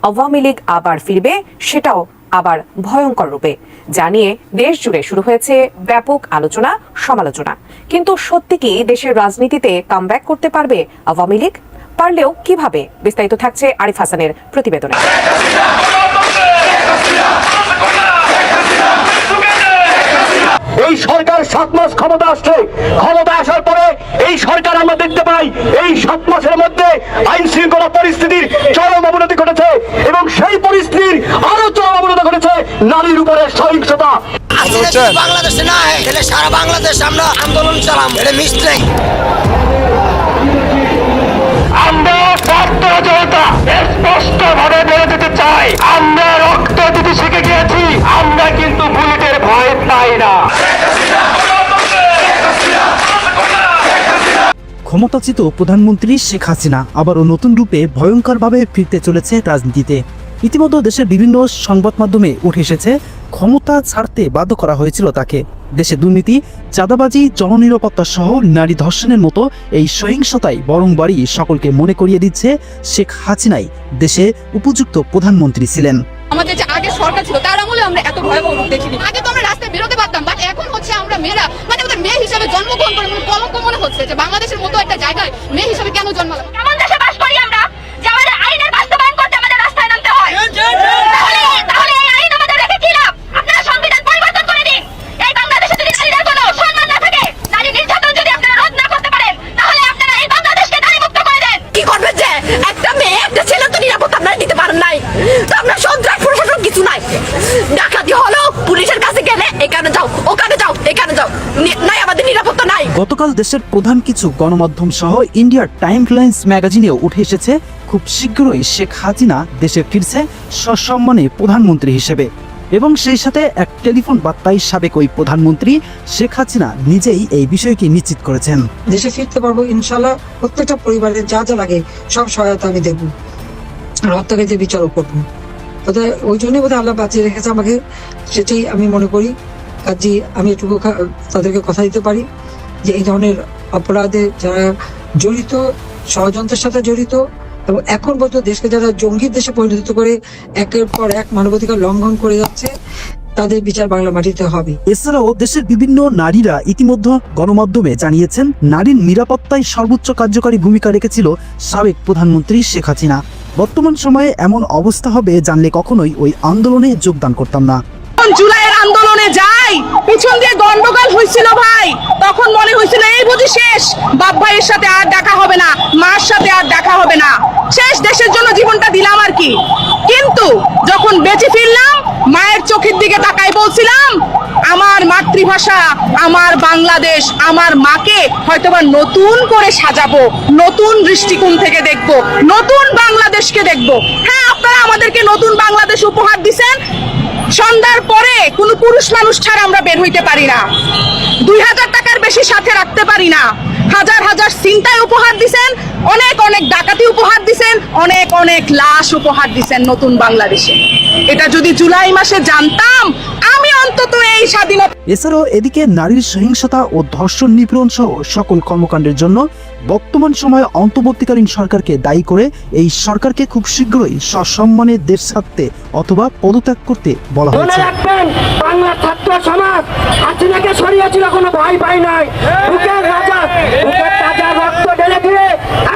আওয়ামী লীগ আবার ফিরবে, সেটাও আবার ভয়ঙ্কর রূপে, জানিয়ে দেশ জুড়ে শুরু হয়েছে ব্যাপক আলোচনা সমালোচনা। কিন্তু সত্যি কি দেশের রাজনীতিতে কামব্যাক করতে পারবে আওয়ামী লীগ? পারলেও কিভাবে? বিস্তারিত থাকছে আরিফ হাসানের প্রতিবেদনে। এই সরকার 7 মাস ক্ষমতা আসছে। ক্ষমতা আসার পরে এই সরকার আমরা দেখতে পাই এই 7 মাসের মধ্যে আইন শৃঙ্খলা পরিস্থিতির চরম অবনতি ঘটেছে এবং সেই পরিস্থিতির আরো চরম অবনতি ঘটেছে নারীর উপরে সহিংসতা। বাংলাদেশে না এলে সারা বাংলাদেশ আমরা আন্দোলন চালাম, এটা মিস নেই। আমরা ছাত্র জনতা স্পষ্ট ভাবে বলে দিতে চাই, আমরা রক্ত দিতে শিখে গিয়েছি, আমরা কিন্তু বুলেটের ভয় পাই না। ক্ষমতাচ্যুত প্রধানমন্ত্রী শেখ হাসিনা আবারও নতুন রূপে ভয়ঙ্করভাবে ফিরতে চলেছে রাজনীতিতে। ইতিমধ্যে দেশের বিভিন্ন সংবাদ মাধ্যমে উঠে এসেছে ক্ষমতা ছাড়তে বাধ্য করা হয়েছিল তাকে। দেশে দুর্নীতি, চাঁদাবাজি, জননিরাপত্তা সহ নারী ধর্ষণের মতো এই সহিংসতায় বরংবারই সকলকে মনে করিয়ে দিচ্ছে শেখ হাসিনাই দেশে উপযুক্ত প্রধানমন্ত্রী ছিলেন। আমাদের যে আগে সরকার ছিল তার আমলে আমরা এত ভয়াবহ রূপ দেখিনি। আগে তো আমরা রাস্তায় বেরোতে পারতাম, বাট এখন হচ্ছে আমরা মেয়েরা মানে ওদের মেয়ে হিসেবে জন্মগ্রহণ করে কলঙ্ক মনে হচ্ছে যে বাংলাদেশের মতো একটা জায়গায় মেয়ে হিসেবে কেন জন্মালাম। এমন দেশে বাস করি আমরা যে আমাদের আইনের বাস্তবায়ন করতে আমাদের রাস্তায় নামতে হয়। তাহলে এই আইন আমাদের রেখে কি লাভ? আপনারা সংবিধান পরিবর্তন করে দিন। এই বাংলাদেশে যদি নারীদের কোনো সম্মান না থাকে, নারী নির্যাতন যদি আপনারা রোধ না করতে পারেন, তাহলে আপনারা এই বাংলাদেশকে নারী মুক্ত করে দেন। কি করবেন যে একটা মেয়ে একটা ছেলে তো নিরাপত্তা আপনারা দিতে পারেন নাই, তো আপনার সন্ত্রাস প্রশাসন কিছু নাই। ডাকাতি হলো পুলিশের কাছে গেলে এখানে যাও, ওখানে যাও, এখানে যাও, নাই আমাদের নিরাপত্তা নাই। গতকাল দেশের প্রধান কিছু গণমাধ্যম সহ ইন্ডিয়ার টাইমলাইন্স ম্যাগাজিনেও উঠে এসেছে খুব শীঘ্রই শেখ হাসিনা দেশে ফিরছে সসম্মানে প্রধানমন্ত্রী হিসেবে। এবং সেই সাথে এক টেলিফোন বার্তায় সাবেক ওই প্রধানমন্ত্রী শেখ হাসিনা নিজেই এই বিষয়টি নিশ্চিত করেছেন। দেশে ফিরতে পারবো ইনশাল্লাহ। প্রত্যেকটা পরিবারের যা যা লাগে সব সহায়তা আমি দেবো, আর হত্যাকারীদের বিচারও করবো। বোধহয় ওই জন্যই বোধহয় আল্লাহ বাঁচিয়ে রেখেছে আমাকে, সেটাই আমি মনে করি। কাজে আমি এটুকু তাদেরকে কথা দিতে পারি যে এই ধরনের অপরাধে যারা জড়িত, ষড়যন্ত্রের সাথে জড়িত এবং এখন পর্যন্ত দেশকে যারা জঙ্গির দেশে পরিণত করে একের পর এক মানবাধিকার লঙ্ঘন করে যাচ্ছে, তাদের বিচার বাংলা মাটিতে হবে। এছাড়াও দেশের বিভিন্ন নারীরা ইতিমধ্যে গণমাধ্যমে জানিয়েছেন নারীর নিরাপত্তায় সর্বোচ্চ কার্যকারী ভূমিকা রেখেছিল সাবেক প্রধানমন্ত্রী শেখ হাসিনা। বর্তমান সময়ে এমন অবস্থা হবে জানলে কখনোই ওই আন্দোলনে যোগদান করতাম না। জুলাইয়ের আন্দোলনে যাই, পিছন দিয়ে গন্ডগোল হয়েছিল ভাই, তখন মনে হয়েছিল এই বুঝি শেষ, বাপ ভাইয়ের সাথে আর দেখা হবে না, মার সাথে আর দেখা হবে না, শেষ, দেশের জন্য জীবনটা দিলাম আর কি। কিন্তু যখন বেঁচে ফিরলাম, মায়ের চোখের দিকে তাকাই বলছিলাম আমার মাতৃভাষা, আমার বাংলাদেশ, আমার মাকে হয়তোবা নতুন করে সাজাবো, নতুন দৃষ্টিকোণ থেকে দেখবো, নতুন বাংলাদেশকে দেখবো। হ্যাঁ, আপনারা আমাদেরকে নতুন বাংলাদেশ উপহার দিছেন। সন্ধ্যার পরে কোনো পুরুষ মানুষ ছাড়া আমরা বের হইতে পারি না, 2000 টাকার বেশি সাথে রাখতে পারি না, হাজার হাজার চিন্তায় উপহার দিছেন, অনেক অনেক ডাকাতি উপহার দিছেন, অনেক অনেক লাশ উপহার দিছেন নতুন বাংলাদেশে। এটা যদি জুলাই মাসে জানতাম, আমি অন্তত এই স্বাধীনতা। এছাড়াও এদিকে নারীর সহিংসতা ও ধর্ষণ নিপীড়ন সহ সকল কর্মকাণ্ডের জন্য বর্তমান সময়ে অন্তর্বর্তীকালীন সরকারকে দায়ী করে এই সরকারকে খুব শীঘ্রই সসম্মানে দেশ ছাড়তে অথবা পদত্যাগ করতে বলা হয়েছে। বাংলা ছাত্র সমাজ হাসিনাকে সরিয়েছিল, কোনো ভয় পাই নাই। বুকের রাজা, বুকের তাজা রক্ত ঢেলে দিয়ে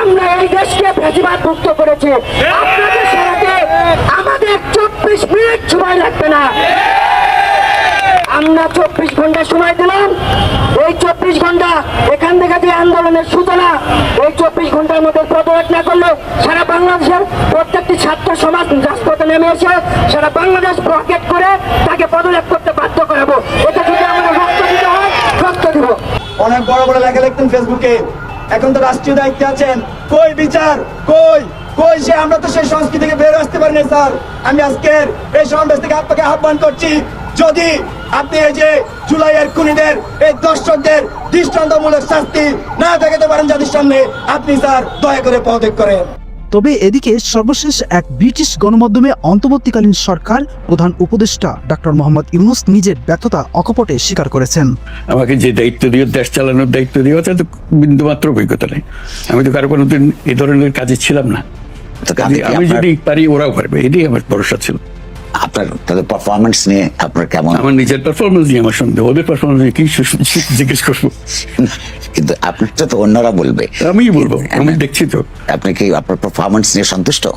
আমরা এই দেশকে ফ্যাসিবাদ মুক্ত করেছি। আপনাদের সরাতে আমাদের 24 মিনিট সময় লাগবে না। আমরা 24 ঘন্টা সময় দিলাম। এই 24 ঘন্টা এখান থেকে যে আন্দোলনের সূচনা, এই 24 ঘন্টার মধ্যে পদত্যাগ না করলে সারা বাংলাদেশের প্রত্যেকটি ছাত্র সমাজ রাজপথে নেমে এসে সারা বাংলাদেশ ব্লকেট করে তাকে পদত্যাগ করতে বাধ্য করাবো। এটা যদি আমাদের রক্ত দিতে হয়, রক্ত দিব। অনেক বড় বড় লেখা লিখতেন ফেসবুকে, এখন তো রাষ্ট্রীয় দায়িত্বে আছেন, কই বিচার, কই কই সে? আমরা তো সেই সংস্কৃতি থেকে বের আসতে পারি না স্যার। আমি আজকের এই সমাবেশ থেকে আপনাকে আহ্বান করছি, যদি আপনি এই যে জুলাইয়ের খুনিদের, এই দর্শকদের দৃষ্টান্তমূলক শাস্তি না দেখাতে পারেন জাতির সামনে, আপনি স্যার দয়া করে পদত্যাগ করেন। তবে এদিকে সর্বশেষ এক ব্রিটিশ গণমাধ্যমে অন্তর্বর্তীকালীন সরকার প্রধান উপদেষ্টা ডক্টর মোহাম্মদ ইউনূস নিজের ব্যর্থতা অকপটে স্বীকার করেছেন। আমাকে যে দায়িত্ব দিও, দেশ চালানোর দায়িত্ব দিও, তাতে বিন্দুমাত্র অভিজ্ঞতা নেই। আমি তো কারো কোনোদিন এই ধরনের কাজে ছিলাম না। তো কাজে কি আমি আপনার- যদি পারি ওরাও পারবে, এটাই আমার ভরসা ছিল। আপনার তাদের পারফরমেন্স নিয়ে আপনার কেমন? আমার নিজের পারফরমেন্স নিয়ে আমার সন্দেহ, ওদের পারফরমেন্স নিয়ে কি জিজ্ঞেস করবো? কিন্তু আপনারটা তো অন্যরা বলবে। আমি বলবো, আমি দেখছি তো। আপনি কি আপনার পারফরমেন্স নিয়ে সন্তুষ্ট?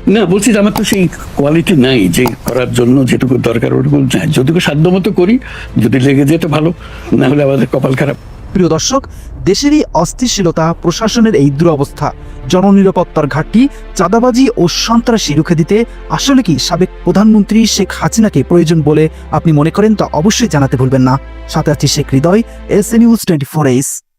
না, বলছি যে আমার তো সেই কোয়ালিটি নাই যে করার জন্য যেটুকু দরকার ওটুকু নাই। যতটুকু সাধ্য মতো করি, যদি লেগে যেত ভালো, না হলে আমাদের কপাল খারাপ। প্রিয় দর্শক, দেশের এই অস্থিতিশীলতা, প্রশাসনের এই দুরবস্থা, জননিরাপত্তার ঘাটতি, চাঁদাবাজি ও সন্ত্রাসী রুখে দিতে আসলে কি সাবেক প্রধানমন্ত্রী শেখ হাসিনাকে প্রয়োজন বলে আপনি মনে করেন? তা অবশ্যই জানাতে ভুলবেন না। সাথে আছি শেখ হৃদয়, এস নিউজ 24 Ace।